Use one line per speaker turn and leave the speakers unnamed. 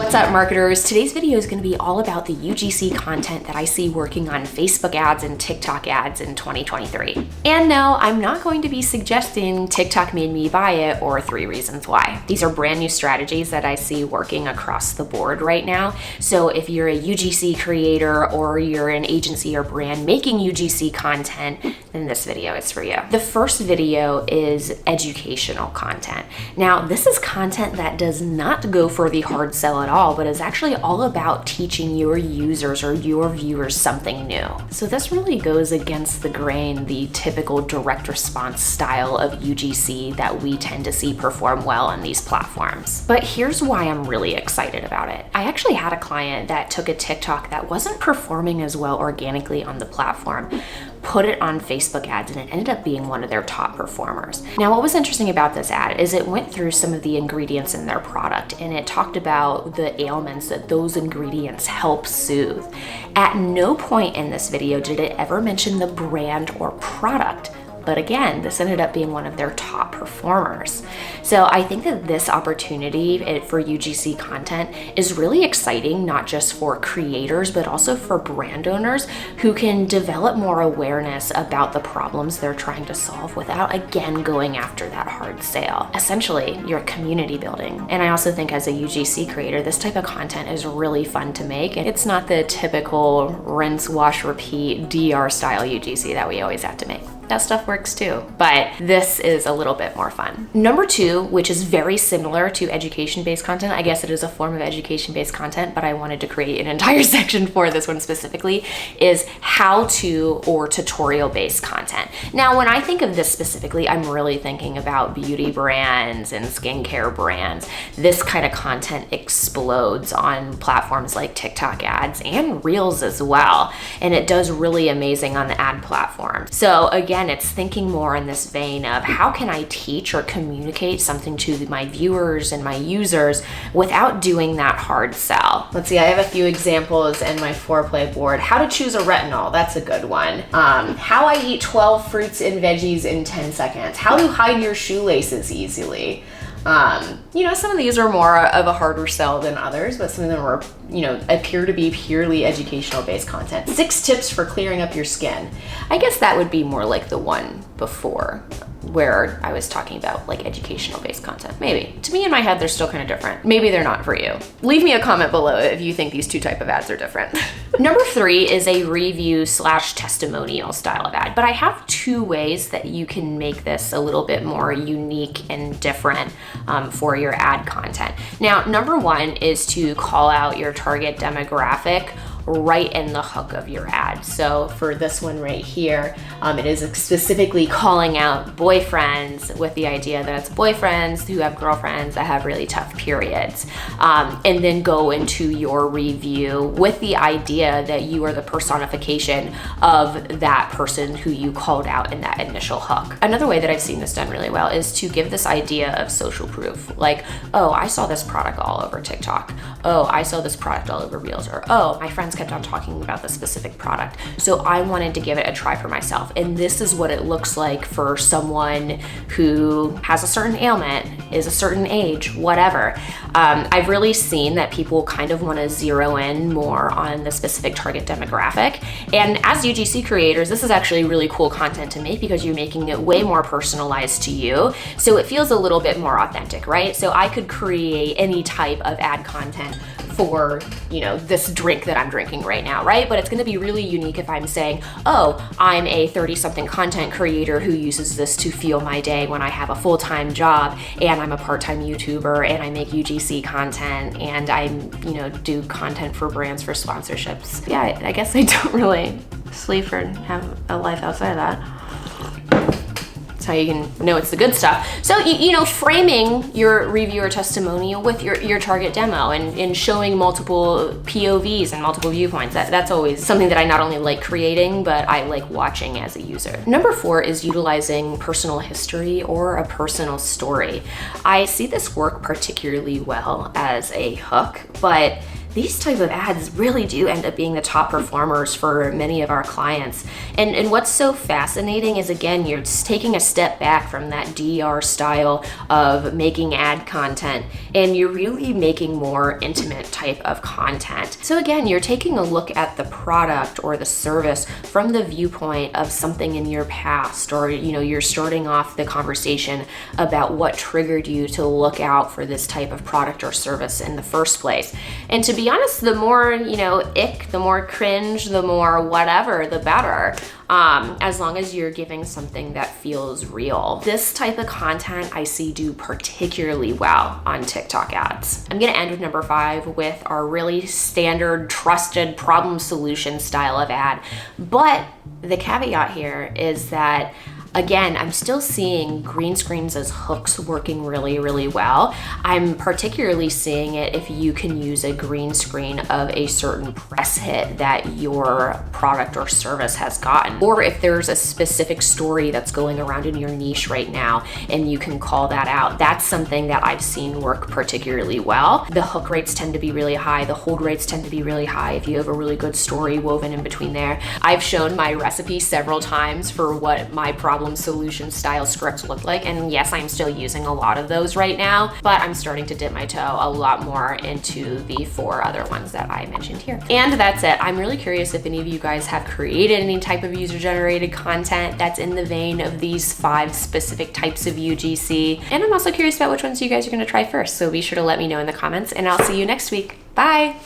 What's up, marketers? Today's video is going to be all about the UGC content that I see working on Facebook ads and TikTok ads in 2023. And no, I'm not going to be suggesting TikTok made me buy it or 3 reasons why. These are brand new strategies that I see working across the board right now. So if you're a UGC creator or you're an agency or brand making UGC content, then this video is for you. The first video is educational content. Now, this is content that does not go for the hard sell at all, but is actually all about teaching your users or your viewers something new. So this really goes against the grain, the typical direct response style of UGC that we tend to see perform well on these platforms. But here's why I'm really excited about it. I actually had a client that took a TikTok that wasn't performing as well organically on the platform, put it on Facebook ads, and it ended up being one of their top performers. Now, what was interesting about this ad is it went through some of the ingredients in their product, and it talked about the ailments that those ingredients help soothe. At no point in this video did it ever mention the brand or product. But again, this ended up being one of their top performers. So I think that this opportunity for UGC content is really exciting, not just for creators, but also for brand owners who can develop more awareness about the problems they're trying to solve without, again, going after that hard sale. Essentially, you're community building. And I also think as a UGC creator, this type of content is really fun to make. And it's not the typical rinse, wash, repeat, DR style UGC that we always have to make. That stuff works too, but this is a little bit more fun. Number 2, which is very similar to education-based content. I guess it is a form of education-based content, but I wanted to create an entire section for this one specifically, is how-to or tutorial-based content. Now, when I think of this specifically, I'm really thinking about beauty brands and skincare brands. This kind of content explodes on platforms like TikTok ads and Reels as well, and it does really amazing on the ad platform. So again, it's thinking more in this vein of how can I teach or communicate something to my viewers and my users without doing that hard sell. Let's see, I have a few examples in my foreplay board. How to choose a retinol, that's a good one. How I eat 12 fruits and veggies in 10 seconds. How to hide your shoelaces easily. Some of these are more of a harder sell than others, but some of them are, appear to be purely educational based content. 6 tips for clearing up your skin. I guess that would be more like the one before where I was talking about like educational based content. Maybe. To me, in my head, they're still kind of different. Maybe they're not for you. Leave me a comment below if you think these 2 type of ads are different. Number 3 is a review/testimonial style of ad, but I have 2 ways that you can make this a little bit more unique and different for your ad content. Now, number 1 is to call out your target demographic right in the hook of your ad. So for this one right here, it is specifically calling out boyfriends with the idea that it's boyfriends who have girlfriends that have really tough periods. And then go into your review with the idea that you are the personification of that person who you called out in that initial hook. Another way that I've seen this done really well is to give this idea of social proof. Like, oh, I saw this product all over TikTok. Oh, I saw this product all over Reels. Or, oh, my friends kept on talking about this specific product, so I wanted to give it a try for myself. And this is what it looks like for someone who has a certain ailment, is a certain age, whatever. I've really seen that people kind of want to zero in more on the specific target demographic. And as UGC creators, this is actually really cool content to make because you're making it way more personalized to you. So it feels a little bit more authentic, right? So I could create any type of ad content for, this drink that I'm drinking right now, right? But it's gonna be really unique if I'm saying, oh, I'm a 30-something content creator who uses this to fuel my day when I have a full-time job, and I'm a part-time YouTuber, and I make UGC content, and I, do content for brands for sponsorships. Yeah, I guess I don't really sleep or have a life outside of that. How you can know it's the good stuff. So, framing your review or testimonial with your target demo and showing multiple POVs and multiple viewpoints. That's always something that I not only like creating, but I like watching as a user. Number 4 is utilizing personal history or a personal story. I see this work particularly well as a hook, but these type of ads really do end up being the top performers for many of our clients. And what's so fascinating is, again, you're just taking a step back from that DR style of making ad content, and you're really making more intimate type of content. So again, you're taking a look at the product or the service from the viewpoint of something in your past, or you're starting off the conversation about what triggered you to look out for this type of product or service in the first place. And to be honest, the more ick, the more cringe, the more whatever, the better. As long as you're giving something that feels real. This type of content I see do particularly well on TikTok ads. I'm gonna end with number 5 with our really standard, trusted problem solution style of ad. But the caveat here is that, again, I'm still seeing green screens as hooks working really, really well. I'm particularly seeing it if you can use a green screen of a certain press hit that your product or service has gotten, or if there's a specific story that's going around in your niche right now and you can call that out. That's something that I've seen work particularly well. The hook rates tend to be really high. The hold rates tend to be really high if you have a really good story woven in between there. I've shown my recipe several times for what my problem solution style scripts look like, and yes, I'm still using a lot of those right now, but I'm starting to dip my toe a lot more into the 4 other ones that I mentioned here. And that's it. I'm really curious if any of you guys have created any type of user-generated content that's in the vein of these 5 specific types of UGC, and I'm also curious about which ones you guys are going to try first, so be sure to let me know in the comments, and I'll see you next week. Bye!